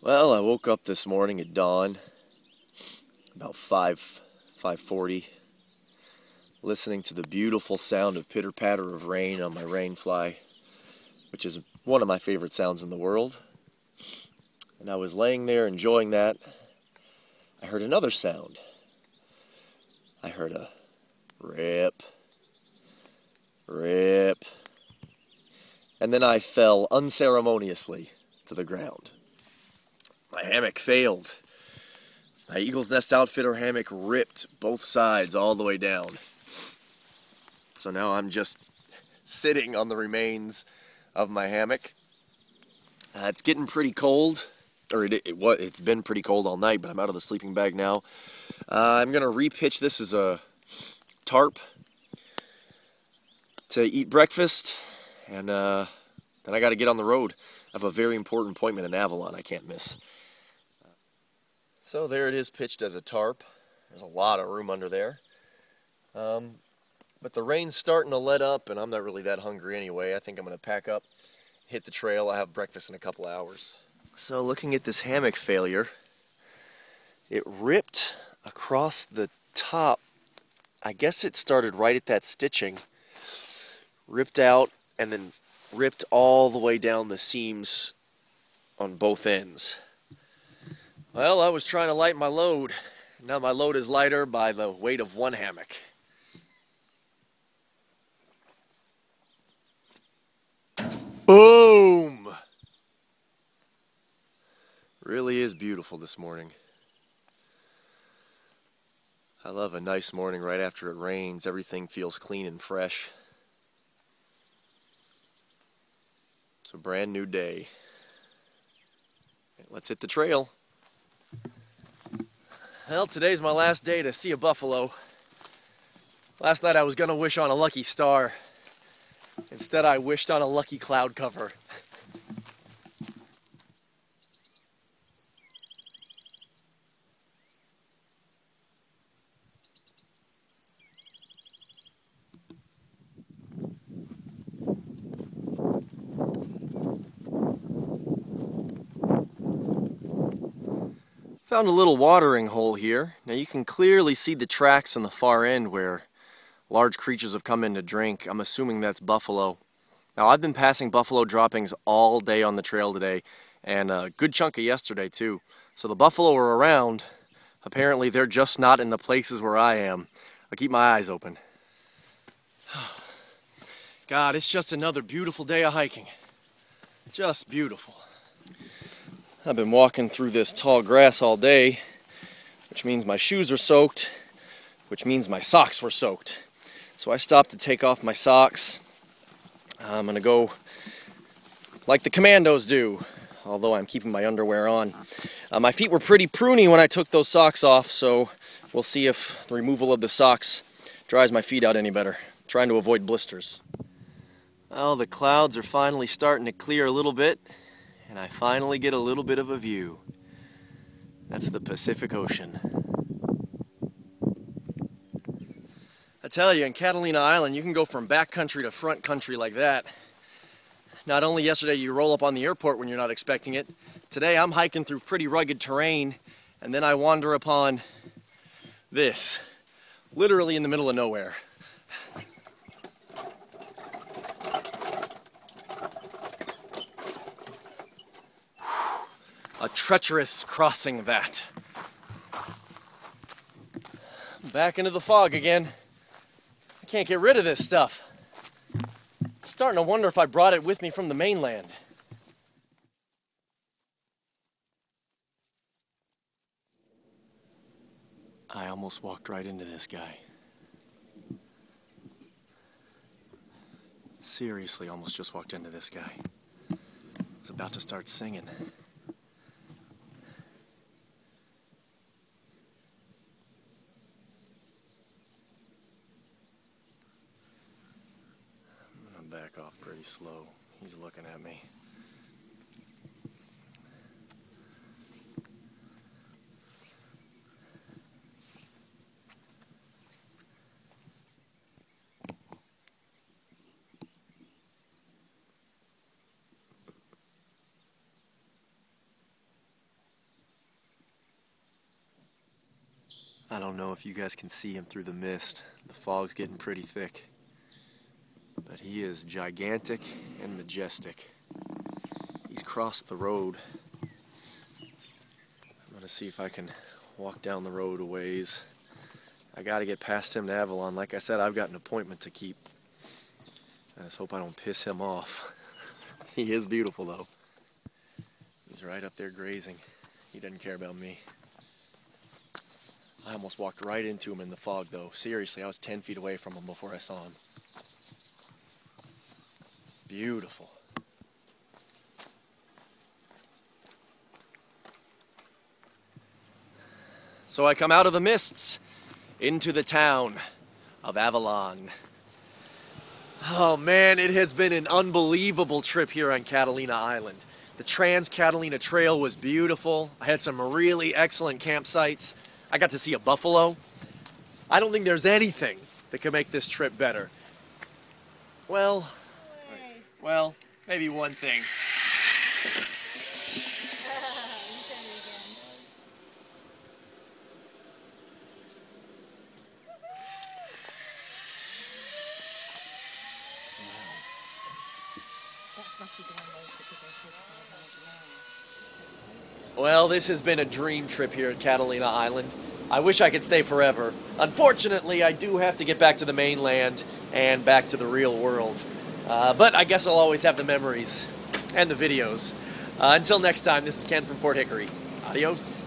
Well, I woke up this morning at dawn, about 5:40, listening to the beautiful sound of pitter-patter of rain on my rainfly, which is one of my favorite sounds in the world. And I was laying there enjoying that. I heard another sound. I heard a rip, rip, and then I fell unceremoniously to the ground. My hammock failed. My Eagle's Nest Outfitter hammock ripped both sides all the way down. So now I'm just sitting on the remains of my hammock. It's getting pretty cold, or it's been pretty cold all night, but I'm out of the sleeping bag now. I'm going to repitch this as a tarp to eat breakfast, and then I got to get on the road. I have a very important appointment in Avalon I can't miss. So there it is, pitched as a tarp. There's a lot of room under there. But the rain's starting to let up, and I'm not really that hungry anyway. I think I'm going to pack up, hit the trail. I'll have breakfast in a couple hours. So looking at this hammock failure, it ripped across the top. I guess it started right at that stitching, ripped out, and then ripped all the way down the seams on both ends. Well, I was trying to lighten my load. Now my load is lighter by the weight of one hammock. Boom! Really is beautiful this morning. I love a nice morning right after it rains. Everything feels clean and fresh. It's a brand new day. Let's hit the trail. Well, today's my last day to see a buffalo. Last night I was going to wish on a lucky star. Instead I wished on a lucky cloud cover. Found a little watering hole here. Now you can clearly see the tracks on the far end where large creatures have come in to drink. I'm assuming that's buffalo. Now I've been passing buffalo droppings all day on the trail today, and a good chunk of yesterday too. So the buffalo are around. Apparently they're just not in the places where I am. I keep my eyes open. God, it's just another beautiful day of hiking. Just beautiful. I've been walking through this tall grass all day, which means my shoes are soaked, which means my socks were soaked. So I stopped to take off my socks. I'm going to go like the commandos do, although I'm keeping my underwear on. My feet were pretty pruny when I took those socks off, so we'll see if the removal of the socks dries my feet out any better. I'm trying to avoid blisters. Well, the clouds are finally starting to clear a little bit, and I finally get a little bit of a view. That's the Pacific Ocean. I tell you, in Catalina Island, you can go from back country to front country like that. Not only yesterday you roll up on the airport when you're not expecting it, today I'm hiking through pretty rugged terrain, and then I wander upon this, literally in the middle of nowhere. A treacherous crossing that. Back into the fog again. I can't get rid of this stuff. I'm starting to wonder if I brought it with me from the mainland. I almost walked right into this guy. Seriously, almost just walked into this guy. I was about to start singing. Back off pretty slow. He's looking at me. I don't know if you guys can see him through the mist. The fog's getting pretty thick. But he is gigantic and majestic. He's crossed the road. I'm going to see if I can walk down the road a ways. I got to get past him to Avalon. Like I said, I've got an appointment to keep. I just hope I don't piss him off. He is beautiful, though. He's right up there grazing. He doesn't care about me. I almost walked right into him in the fog, though. Seriously, I was 10 feet away from him before I saw him. Beautiful. So I come out of the mists into the town of Avalon. Oh man, it has been an unbelievable trip here on Catalina Island. The Trans-Catalina Trail was beautiful. I had some really excellent campsites. I got to see a buffalo. I don't think there's anything that could make this trip better. Well, maybe one thing. Well, this has been a dream trip here at Catalina Island. I wish I could stay forever. Unfortunately, I do have to get back to the mainland and back to the real world. But I guess I'll always have the memories and the videos. Until next time, this is Ken from Fort Hickory. Adios.